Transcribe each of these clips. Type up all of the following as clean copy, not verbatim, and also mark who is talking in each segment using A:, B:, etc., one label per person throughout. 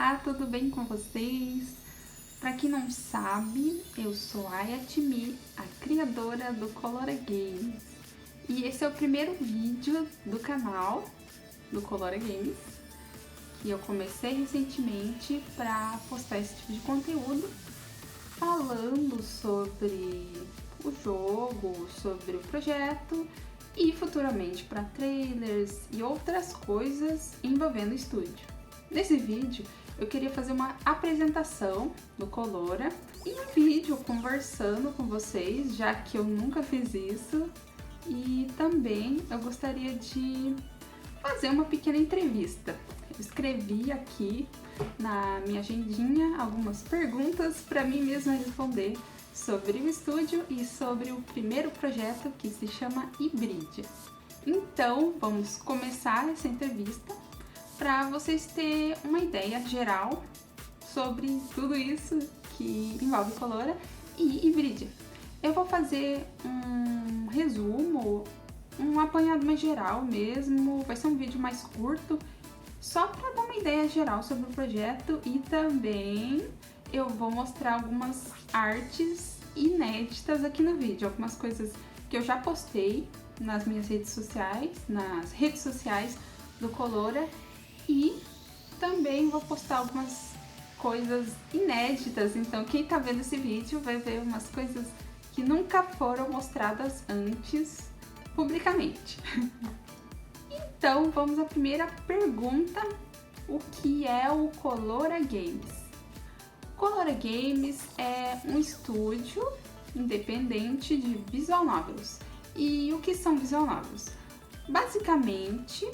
A: Olá, tudo bem com vocês? Para quem não sabe, eu sou a Ayatimi, a criadora do Colora Games. E esse é o primeiro vídeo do canal do Colora Games, que eu comecei recentemente para postar esse tipo de conteúdo, falando sobre o jogo, sobre o projeto e futuramente para trailers e outras coisas envolvendo o estúdio. Nesse vídeo eu queria fazer uma apresentação do Colora e um vídeo conversando com vocês, já que eu nunca fiz isso, e também eu gostaria de fazer uma pequena entrevista. Eu escrevi aqui na minha agendinha algumas perguntas para mim mesma responder sobre o estúdio e sobre o primeiro projeto, que se chama Híbrida. Então vamos começar essa entrevista para vocês terem uma ideia geral sobre tudo isso que envolve Colora e Híbrida. Eu vou fazer um resumo, um apanhado mais geral mesmo, vai ser um vídeo mais curto, só para dar uma ideia geral sobre o projeto, e também eu vou mostrar algumas artes inéditas aqui no vídeo, algumas coisas que eu já postei nas minhas redes sociais, nas redes sociais do Colora, e também vou postar algumas coisas inéditas, então quem tá vendo esse vídeo vai ver umas coisas que nunca foram mostradas antes publicamente. Então vamos à primeira pergunta: o que é o Colora Games? Colora Games é um estúdio independente de visual novels. E o que são visual novels? Basicamente,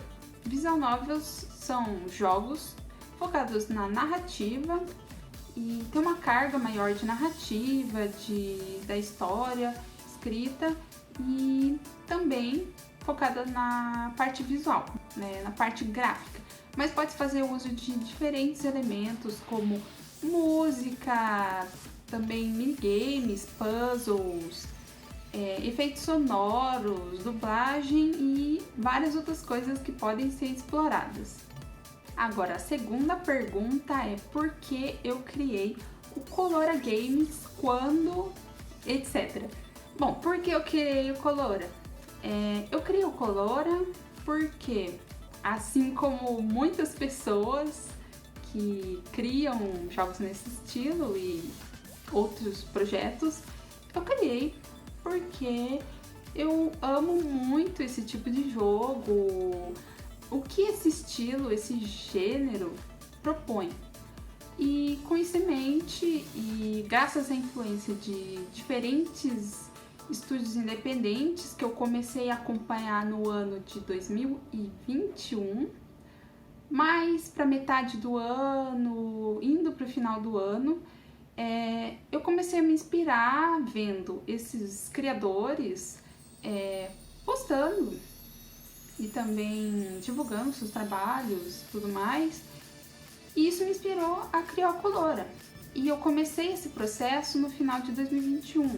A: visual novels são jogos focados na narrativa e tem uma carga maior de narrativa, da história escrita, e também focada na parte visual, né, na parte gráfica. Mas pode fazer uso de diferentes elementos como música, também minigames, puzzles, efeitos sonoros, dublagem e várias outras coisas que podem ser exploradas. Agora, a segunda pergunta é: por que eu criei o Colora Games, quando, etc. Bom, por que eu criei o Colora? Eu criei o Colora porque, assim como muitas pessoas que criam jogos nesse estilo e outros projetos, eu criei porque eu amo muito esse tipo de jogo, o que esse estilo, esse gênero propõe. E com isso em mente, e graças à influência de diferentes estúdios independentes que eu comecei a acompanhar no ano de 2021, mais para metade do ano, indo para o final do ano, eu comecei a me inspirar vendo esses criadores postando e também divulgando seus trabalhos e tudo mais, e isso me inspirou a criar o Colora. E eu comecei esse processo no final de 2021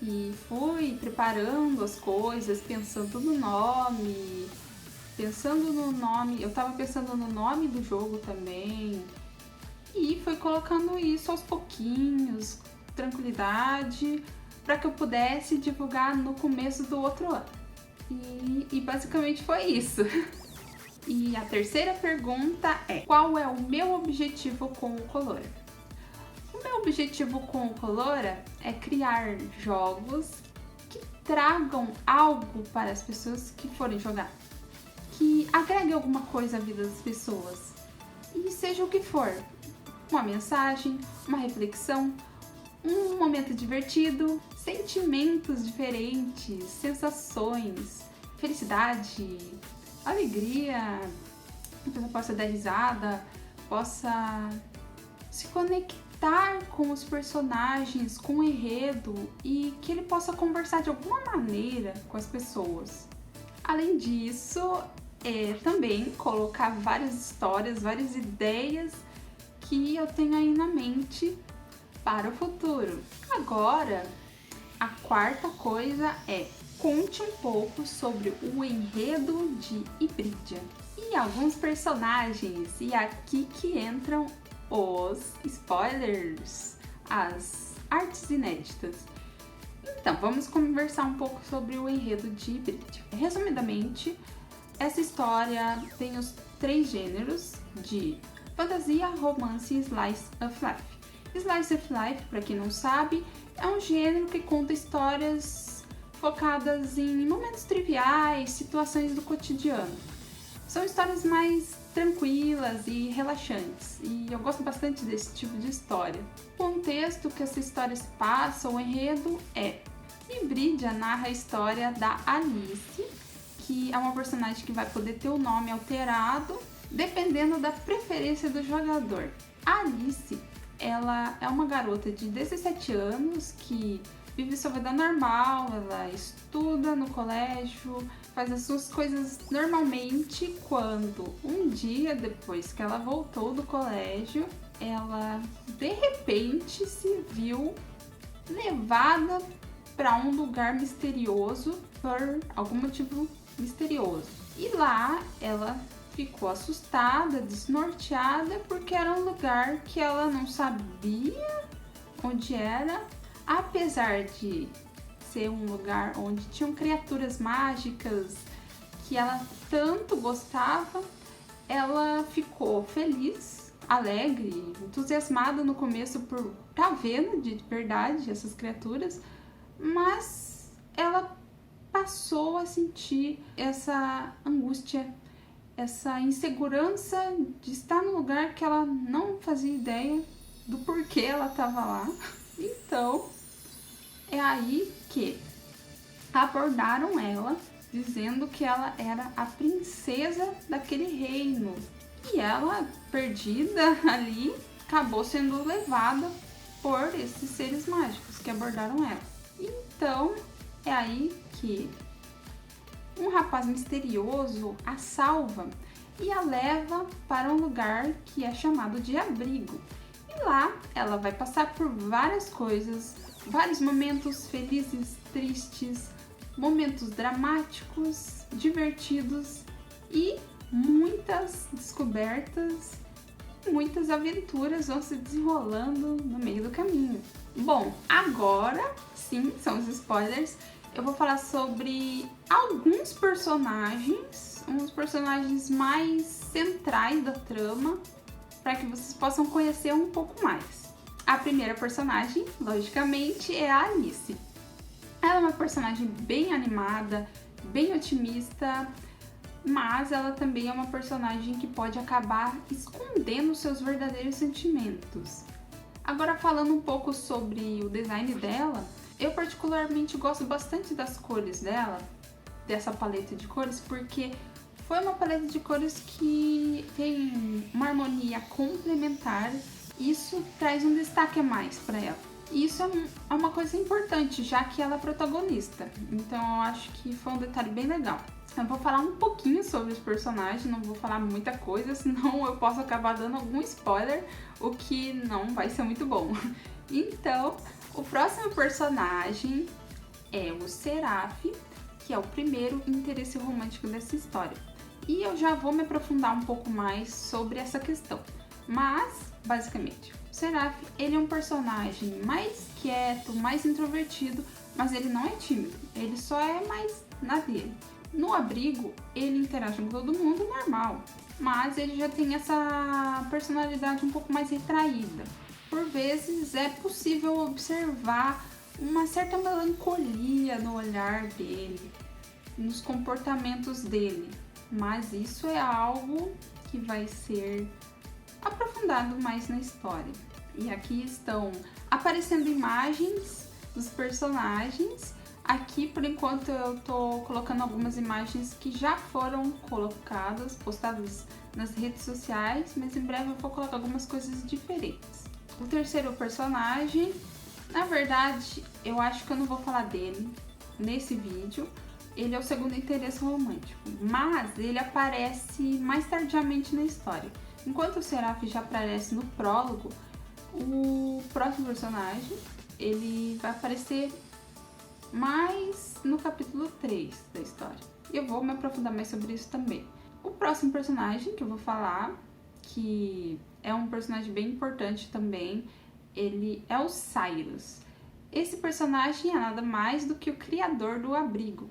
A: e fui preparando as coisas, pensando no nome, eu tava pensando no nome do jogo também, e fui colocando isso aos pouquinhos, tranquilidade, para que eu pudesse divulgar no começo do outro ano. E basicamente foi isso. E a terceira pergunta é: qual é o meu objetivo com o Colora? O meu objetivo com o Colora é criar jogos que tragam algo para as pessoas que forem jogar, que agregue alguma coisa à vida das pessoas, e seja o que for, uma mensagem, uma reflexão, um momento divertido, sentimentos diferentes, sensações, felicidade, alegria, que a pessoa possa dar risada, possa se conectar com os personagens, com o enredo, e que ele possa conversar de alguma maneira com as pessoas. Além disso, também colocar várias histórias, várias ideias que eu tenho aí na mente para o futuro. Agora, a quarta coisa é: conte um pouco sobre o enredo de Híbrida. e alguns personagens. E aqui que entram os spoilers, as artes inéditas. Então, vamos conversar um pouco sobre o enredo de Bridge. Resumidamente, essa história tem os 3 gêneros de fantasia, romance e slice of life. Slice of life, para quem não sabe, é um gênero que conta histórias focadas em momentos triviais, situações do cotidiano. São histórias mais tranquilas e relaxantes, e eu gosto bastante desse tipo de história. O contexto que essa história se passa, o enredo é: Brídia narra a história da Alice, que é uma personagem que vai poder ter o nome alterado dependendo da preferência do jogador. A Alice, ela é uma garota de 17 anos que vive sua vida normal, ela estuda no colégio, faz as suas coisas normalmente, quando um dia depois que ela voltou do colégio, ela de repente se viu levada para um lugar misterioso por algum motivo misterioso. E lá ela ficou assustada, desnorteada, porque era um lugar que ela não sabia onde era, apesar de ser um lugar onde tinham criaturas mágicas que ela tanto gostava. Ela ficou feliz, alegre, entusiasmada no começo por estar vendo de verdade essas criaturas, mas ela passou a sentir essa angústia, essa insegurança de estar num lugar que ela não fazia ideia do porquê ela estava lá. Então, é aí que abordaram ela, dizendo que ela era a princesa daquele reino. E ela, perdida ali, acabou sendo levada por esses seres mágicos que abordaram ela. Então, é aí que um rapaz misterioso a salva e a leva para um lugar que é chamado de abrigo. E lá ela vai passar por várias coisas, vários momentos felizes, tristes, momentos dramáticos, divertidos e muitas descobertas, muitas aventuras vão se desenrolando no meio do caminho. Bom, agora sim, são os spoilers. Eu vou falar sobre alguns personagens, uns personagens mais centrais da trama, para que vocês possam conhecer um pouco mais. A primeira personagem, logicamente, é a Alice. Ela é uma personagem bem animada, bem otimista, mas ela também é uma personagem que pode acabar escondendo seus verdadeiros sentimentos. Agora, falando um pouco sobre o design dela, eu particularmente gosto bastante das cores dela, dessa paleta de cores, porque foi uma paleta de cores que tem uma harmonia complementar. Isso traz um destaque a mais para ela. E isso é uma coisa importante, já que ela é protagonista. Então eu acho que foi um detalhe bem legal. Eu vou falar um pouquinho sobre os personagens, não vou falar muita coisa, senão eu posso acabar dando algum spoiler, o que não vai ser muito bom. Então, o próximo personagem é o Seraph, que é o primeiro interesse romântico dessa história. E eu já vou me aprofundar um pouco mais sobre essa questão. Mas, basicamente, o Seraph, ele é um personagem mais quieto, mais introvertido, mas ele não é tímido, ele só é mais na dele. No abrigo, ele interage com todo mundo normal, mas ele já tem essa personalidade um pouco mais retraída. Por vezes é possível observar uma certa melancolia no olhar dele, nos comportamentos dele, mas isso é algo que vai ser aprofundado mais na história. E aqui estão aparecendo imagens dos personagens. Aqui, por enquanto, eu tô colocando algumas imagens que já foram colocadas, postadas nas redes sociais, mas em breve eu vou colocar algumas coisas diferentes. O terceiro personagem, na verdade, eu acho que eu não vou falar dele nesse vídeo. Ele é o segundo interesse romântico, mas ele aparece mais tardiamente na história. Enquanto o Seraph já aparece no prólogo, o próximo personagem, ele vai aparecer mais no capítulo 3 da história. Eu vou me aprofundar mais sobre isso também. O próximo personagem que eu vou falar, que é um personagem bem importante também, ele é o Cyrus. Esse personagem é nada mais do que o criador do abrigo,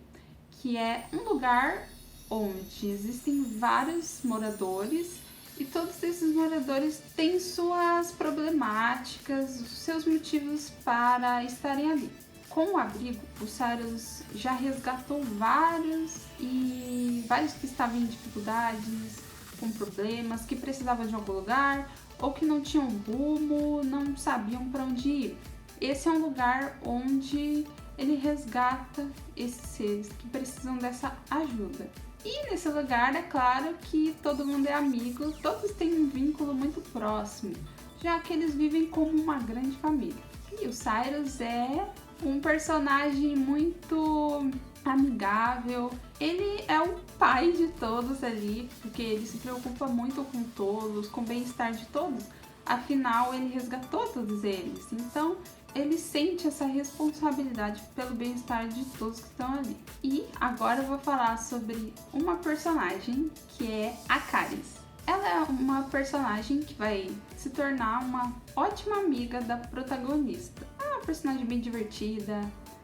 A: que é um lugar onde existem vários moradores e todos esses moradores têm suas problemáticas, seus motivos para estarem ali. Com o abrigo, o Cyrus já resgatou vários que estavam em dificuldades, com problemas, que precisavam de algum lugar ou que não tinham rumo, não sabiam para onde ir. Esse é um lugar onde ele resgata esses seres que precisam dessa ajuda. E nesse lugar é claro que todo mundo é amigo, todos têm um vínculo muito próximo, já que eles vivem como uma grande família. E o Cyrus é um personagem muito amigável, ele é o pai de todos ali, porque ele se preocupa muito com todos, com o bem-estar de todos, afinal ele resgatou todos eles, então ele sente essa responsabilidade pelo bem-estar de todos que estão ali. E agora eu vou falar sobre uma personagem que é a Caris. Ela é uma personagem que vai se tornar uma ótima amiga da protagonista. É uma personagem bem divertida,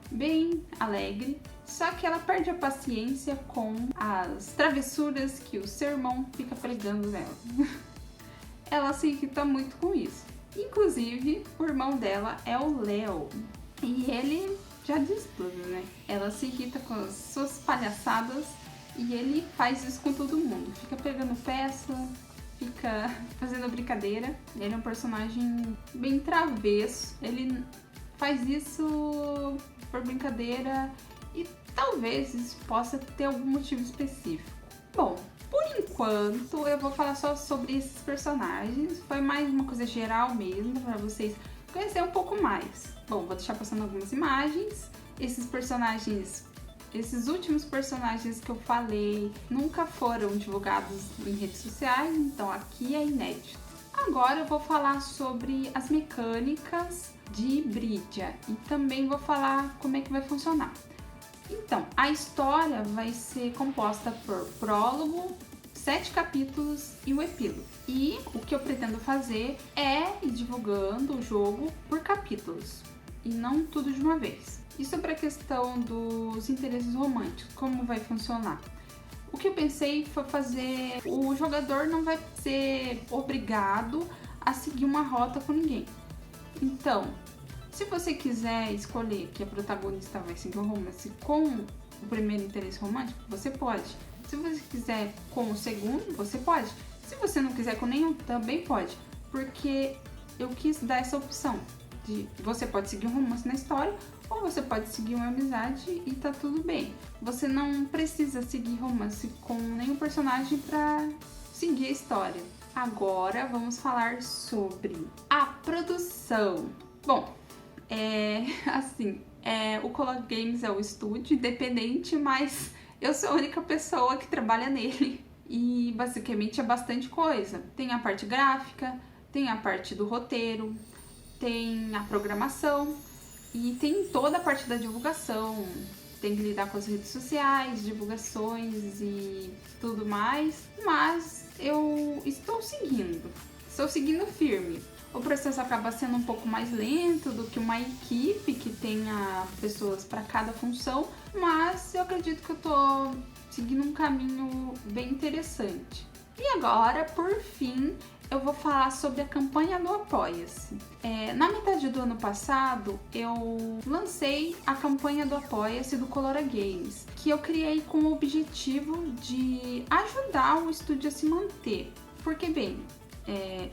A: bem alegre, só que ela perde a paciência com as travessuras que o seu irmão fica pregando nela. Ela se irrita muito com isso. Inclusive, o irmão dela é o Léo. E ele já diz tudo, né? Ela se irrita com as suas palhaçadas e ele faz isso com todo mundo. Fica pegando peça, fica fazendo brincadeira. Ele é um personagem bem travesso. Ele faz isso por brincadeira e talvez isso possa ter algum motivo específico. Bom, por enquanto eu vou falar só sobre esses personagens. Foi mais uma coisa geral mesmo, para vocês conhecerem um pouco mais. Bom, vou deixar passando algumas imagens. Esses últimos personagens que eu falei nunca foram divulgados em redes sociais, então aqui é inédito. Agora eu vou falar sobre as mecânicas de Brydia e também vou falar como é que vai funcionar. Então, a história vai ser composta por prólogo, 7 capítulos e o epílogo. E o que eu pretendo fazer é ir divulgando o jogo por capítulos e não tudo de uma vez. E sobre a questão dos interesses românticos, como vai funcionar? O que eu pensei foi fazer... O jogador não vai ser obrigado a seguir uma rota com ninguém. Então, se você quiser escolher que a protagonista vai seguir um romance com o primeiro interesse romântico, você pode. Se você quiser com o segundo, você pode. Se você não quiser com nenhum, também pode. Porque eu quis dar essa opção de você pode seguir um romance na história ou você pode seguir uma amizade e tá tudo bem. Você não precisa seguir romance com nenhum personagem para seguir a história. Agora vamos falar sobre a produção. Bom, o Color Games é o estúdio independente, mas eu sou a única pessoa que trabalha nele. E basicamente é bastante coisa. Tem a parte gráfica, tem a parte do roteiro, tem a programação e tem toda a parte da divulgação. Tem que lidar com as redes sociais, divulgações e tudo mais. Mas eu estou seguindo firme. O processo acaba sendo um pouco mais lento do que uma equipe que tenha pessoas para cada função, mas eu acredito que eu tô seguindo um caminho bem interessante. E agora, por fim, eu vou falar sobre a campanha do Apoia-se. Na metade do ano passado, eu lancei a campanha do Apoia-se do Colora Games, que eu criei com o objetivo de ajudar o estúdio a se manter. Porque, bem,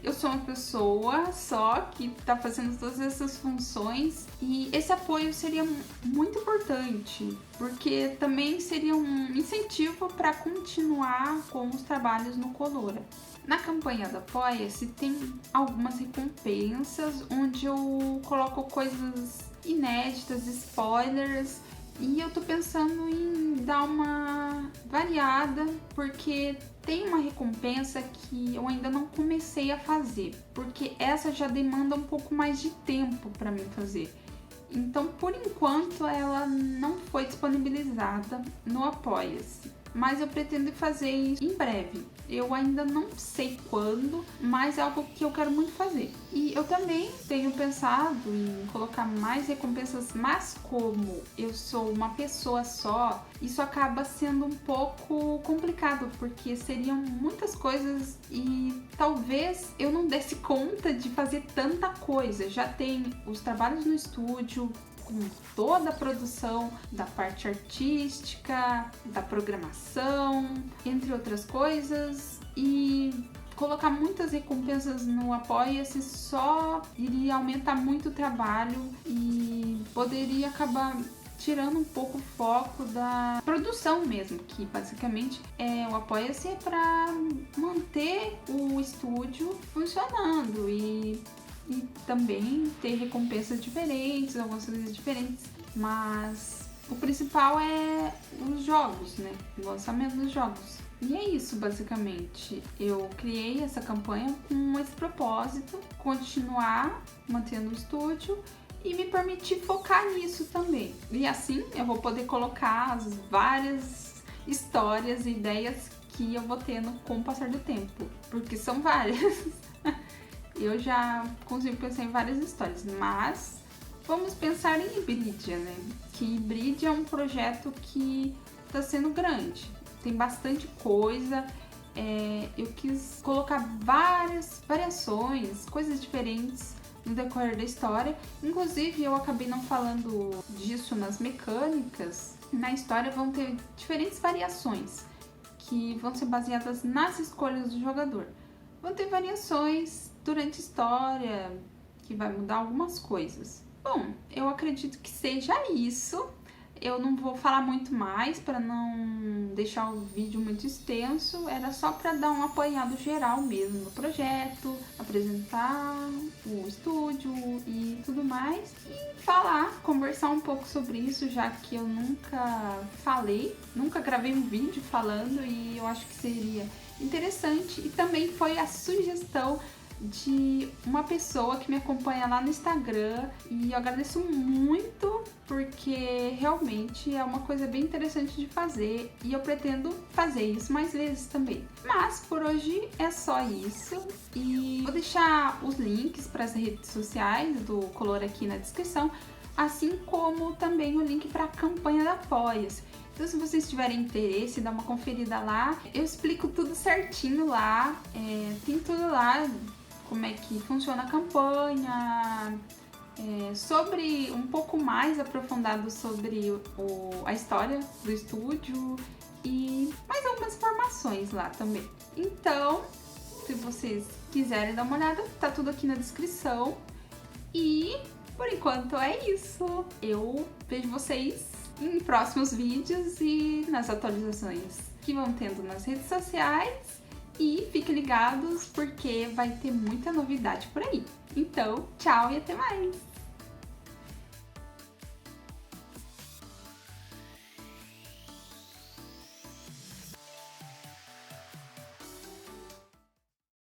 A: eu sou uma pessoa só que está fazendo todas essas funções e esse apoio seria muito importante, porque também seria um incentivo para continuar com os trabalhos no Colora. Na campanha do Apoia-se tem algumas recompensas onde eu coloco coisas inéditas, spoilers, e eu tô pensando em dar uma variada, porque tem uma recompensa que eu ainda não comecei a fazer, porque essa já demanda um pouco mais de tempo para mim fazer. Então, por enquanto, ela não foi disponibilizada no Apoia-se. mas eu pretendo fazer isso em breve. Eu ainda não sei quando, mas é algo que eu quero muito fazer. E eu também tenho pensado em colocar mais recompensas, mas como eu sou uma pessoa só, isso acaba sendo um pouco complicado, porque seriam muitas coisas e talvez eu não desse conta de fazer tanta coisa. Já tem os trabalhos no estúdio, com toda a produção da parte artística, da programação, entre outras coisas, e colocar muitas recompensas no Apoia-se só iria aumentar muito o trabalho e poderia acabar tirando um pouco o foco da produção mesmo, que basicamente o Apoia-se é para manter o estúdio funcionando e também ter recompensas diferentes, algumas coisas diferentes, mas o principal é os jogos, né? O lançamento dos jogos. E é isso, basicamente. Eu criei essa campanha com esse propósito, continuar mantendo o estúdio e me permitir focar nisso também. E assim eu vou poder colocar as várias histórias e ideias que eu vou tendo com o passar do tempo, porque são várias. Eu já consigo pensar em várias histórias, mas vamos pensar em Hybridea, né? Que Hybridea é um projeto que está sendo grande, tem bastante coisa. Eu quis colocar várias variações, coisas diferentes no decorrer da história. Inclusive, eu acabei não falando disso nas mecânicas. Na história vão ter diferentes variações que vão ser baseadas nas escolhas do jogador. Vão ter variações durante a história, que vai mudar algumas coisas. Bom, eu acredito que seja isso. Eu não vou falar muito mais para não deixar o vídeo muito extenso. Era só para dar um apanhado geral mesmo no projeto, apresentar o estúdio e tudo mais. E falar, conversar um pouco sobre isso, já que eu nunca falei, nunca gravei um vídeo falando e eu acho que seria interessante. E também foi a sugestão de uma pessoa que me acompanha lá no Instagram e eu agradeço muito porque realmente é uma coisa bem interessante de fazer e eu pretendo fazer isso mais vezes também. Mas por hoje é só isso e vou deixar os links para as redes sociais do Color aqui na descrição, assim como também o link para a campanha da Apoia-se. Então, se vocês tiverem interesse, dá uma conferida lá. Eu explico tudo certinho lá, tem tudo lá, como é que funciona a campanha, sobre um pouco mais aprofundado sobre a história do estúdio e mais algumas informações lá também. Então, se vocês quiserem dar uma olhada, tá tudo aqui na descrição. E por enquanto é isso. Eu vejo vocês em próximos vídeos e nas atualizações que vão tendo nas redes sociais. E fiquem ligados porque vai ter muita novidade por aí. Então, tchau e até mais!